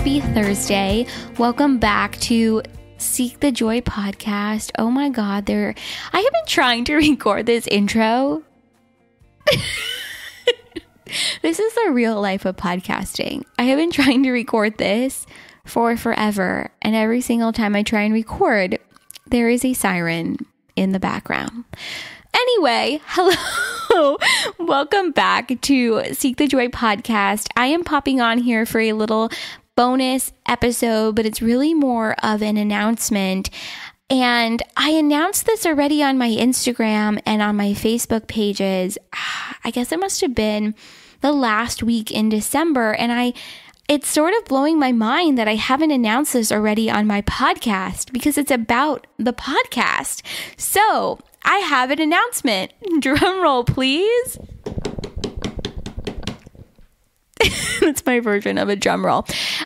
Happy Thursday. Welcome back to Seek the Joy podcast. Oh my God, I have been trying to record this intro. This is the real life of podcasting. I have been trying to record this for forever, and every single time I try and record, there is a siren in the background. Anyway, hello. Welcome back to Seek the Joy podcast. I am popping on here for a little bonus episode, but it's really more of an announcement. And I announced this already on my Instagram and on my Facebook pages. I guess it must have been the last week in December. And it's sort of blowing my mind that I haven't announced this already on my podcast because it's about the podcast. So I have an announcement. Drum roll, please. That's my version of a drum roll.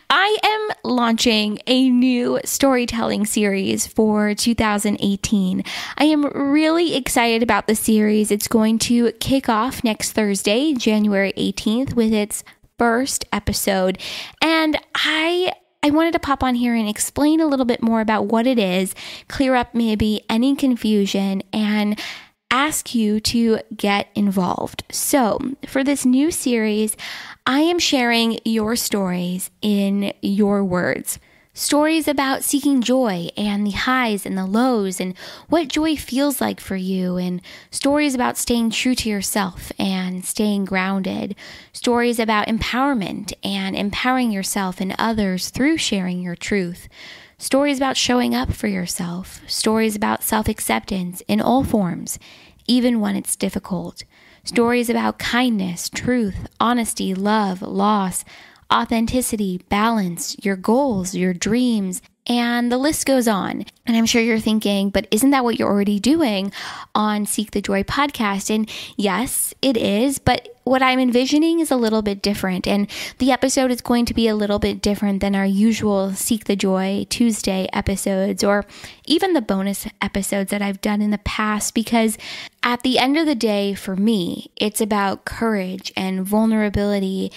I am launching a new storytelling series for 2018. I am really excited about the series. It's going to kick off next Thursday, January 18th, with its first episode. And I wanted to pop on here and explain a little bit more about what it is, clear up maybe any confusion, and ask you to get involved. So for this new series, I am sharing your stories in your words. Stories about seeking joy and the highs and the lows and what joy feels like for you, and stories about staying true to yourself and staying grounded. Stories about empowerment and empowering yourself and others through sharing your truth. Stories about showing up for yourself. Stories about self-acceptance in all forms, even when it's difficult. Stories about kindness, truth, honesty, love, loss, authenticity, balance, your goals, your dreams, and the list goes on. And I'm sure you're thinking, but isn't that what you're already doing on Seek the Joy podcast? And yes, it is, but what I'm envisioning is a little bit different. And the episode is going to be a little bit different than our usual Seek the Joy Tuesday episodes, or even the bonus episodes that I've done in the past, because at the end of the day, for me, it's about courage and vulnerability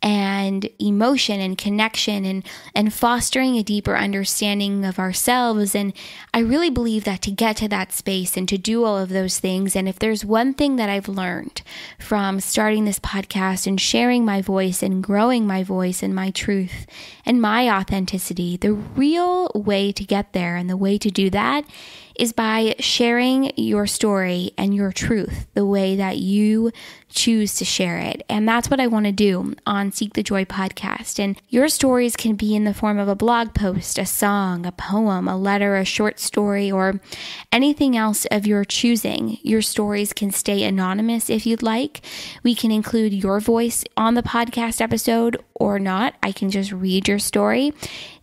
and emotion and connection and fostering a deeper understanding of ourselves. And I really believe that to get to that space and to do all of those things, and if there's one thing that I've learned from starting this podcast and sharing my voice and growing my voice and my truth and my authenticity, the real way to get there and the way to do that is by sharing your story and your truth the way that you choose to share it. And that's what I want to do on Seek the Joy podcast. And your stories can be in the form of a blog post, a song, a poem, a letter, a short story, or anything else of your choosing. Your stories can stay anonymous if you'd like. We can include your voice on the podcast episode or not. I can just read your story.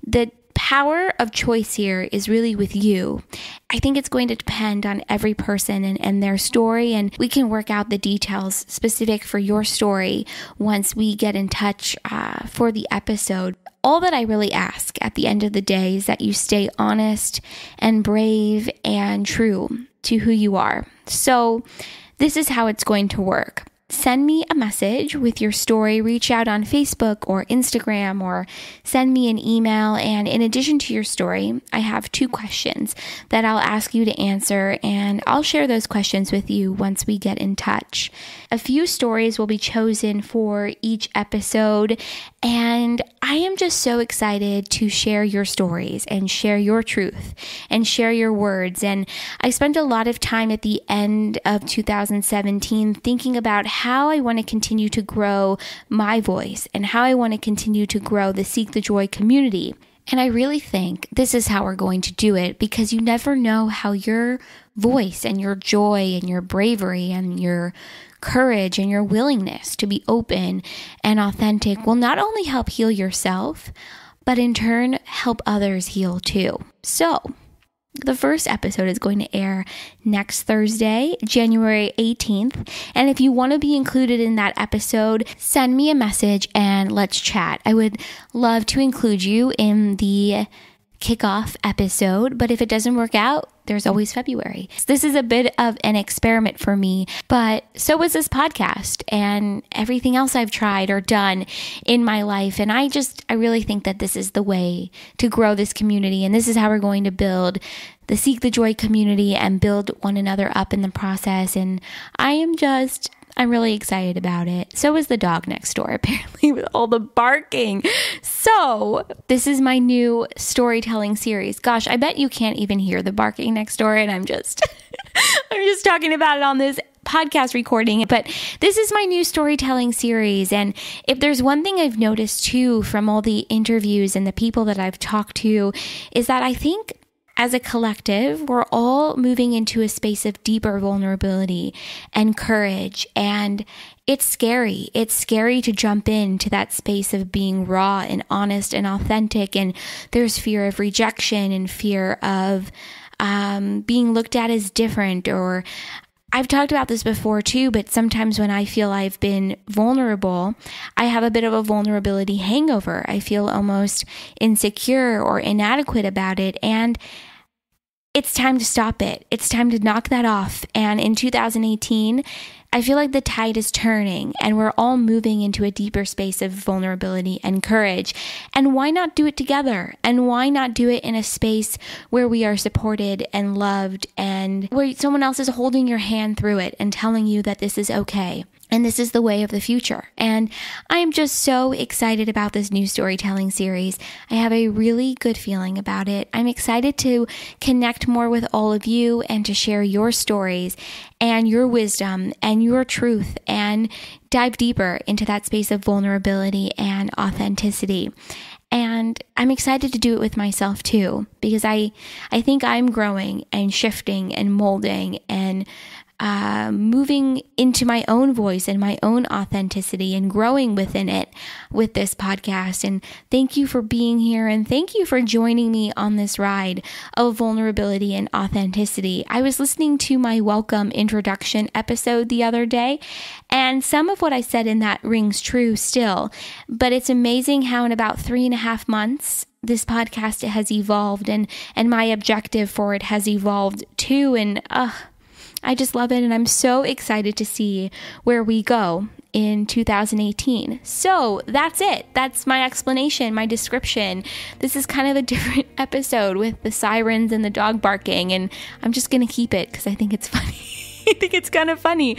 The power of choice here is really with you. I think it's going to depend on every person and their story, and we can work out the details specific for your story once we get in touch for the episode. All that I really ask at the end of the day is that you stay honest and brave and true to who you are. So this is how it's going to work. Send me a message with your story, reach out on Facebook or Instagram, or send me an email. And in addition to your story, I have 2 questions that I'll ask you to answer, and I'll share those questions with you once we get in touch. A few stories will be chosen for each episode, and I am just so excited to share your stories and share your truth and share your words. And I spent a lot of time at the end of 2017 thinking about how I want to continue to grow my voice and how I want to continue to grow the Seek the Joy community. And I really think this is how we're going to do it, because you never know how your voice and your joy and your bravery and your courage and your willingness to be open and authentic will not only help heal yourself, but in turn help others heal too. So the first episode is going to air next Thursday, January 18th. And if you want to be included in that episode, send me a message and let's chat. I would love to include you in the kickoff episode, but if it doesn't work out, there's always February. This is a bit of an experiment for me, but so is this podcast and everything else I've tried or done in my life. And I really think that this is the way to grow this community. And this is how we're going to build the Seek the Joy community and build one another up in the process. And I'm really excited about it. So is the dog next door, apparently, with all the barking. So this is my new storytelling series. Gosh, I bet you can't even hear the barking next door. And I'm just talking about it on this podcast recording. But this is my new storytelling series. And if there's one thing I've noticed too from all the interviews and the people that I've talked to is that I think as a collective, we're all moving into a space of deeper vulnerability and courage. And it's scary. It's scary to jump into that space of being raw and honest and authentic. And there's fear of rejection and fear of being looked at as different. Or I've talked about this before too, but sometimes when I feel I've been vulnerable, I have a bit of a vulnerability hangover. I feel almost insecure or inadequate about it. And it's time to stop it. It's time to knock that off. And in 2018, I feel like the tide is turning and we're all moving into a deeper space of vulnerability and courage. And why not do it together? And why not do it in a space where we are supported and loved and where someone else is holding your hand through it and telling you that this is okay? And this is the way of the future. And I am just so excited about this new storytelling series. I have a really good feeling about it. I'm excited to connect more with all of you and to share your stories and your wisdom and your truth and dive deeper into that space of vulnerability and authenticity. And I'm excited to do it with myself too, because I think I'm growing and shifting and molding and moving into my own voice and my own authenticity and growing within it with this podcast. And thank you for being here. And thank you for joining me on this ride of vulnerability and authenticity. I was listening to my welcome introduction episode the other day, and some of what I said in that rings true still. But it's amazing how in about 3.5 months, this podcast has evolved and my objective for it has evolved too. And I just love it, and I'm so excited to see where we go in 2018. So that's it. That's my explanation, my description. This is kind of a different episode with the sirens and the dog barking, and I'm just going to keep it because I think it's funny. I think it's kind of funny.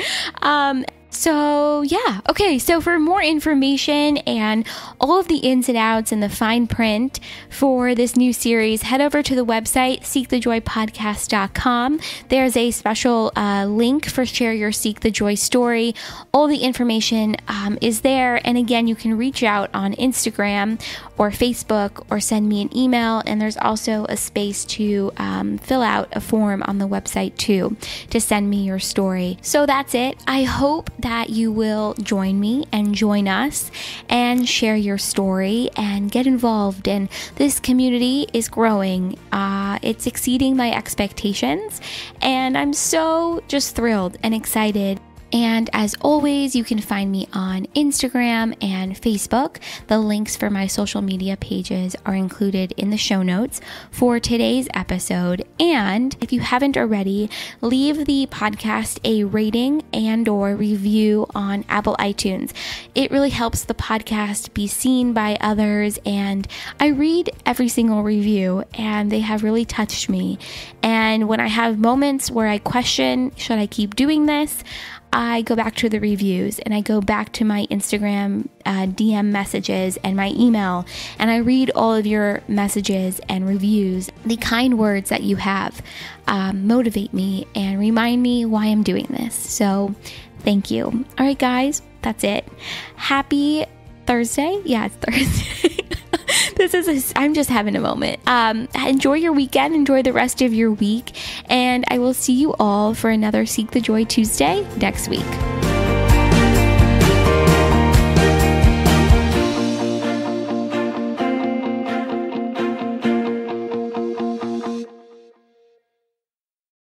So yeah, okay, so for more information and all of the ins and outs and the fine print for this new series, head over to the website, seekthejoypodcast.com. There's a special link for Share Your Seek the Joy story. All the information is there. And again, you can reach out on Instagram or Facebook or send me an email. And there's also a space to fill out a form on the website too, to send me your story. So that's it. I hope that you will join me and join us and share your story and get involved. And this community is growing. It's exceeding my expectations, and I'm so just thrilled and excited. And as always, you can find me on Instagram and Facebook. The links for my social media pages are included in the show notes for today's episode. And if you haven't already, leave the podcast a rating and or review on Apple iTunes. It really helps the podcast be seen by others. And I read every single review, and they have really touched me. And when I have moments where I question, should I keep doing this? I go back to the reviews and I go back to my Instagram DM messages and my email, and I read all of your messages and reviews. The kind words that you have motivate me and remind me why I'm doing this. So thank you. All right, guys, that's it. Happy Thursday. Yeah, it's Thursday. I'm just having a moment. Enjoy your weekend. Enjoy the rest of your week. And I will see you all for another Seek the Joy Tuesday next week.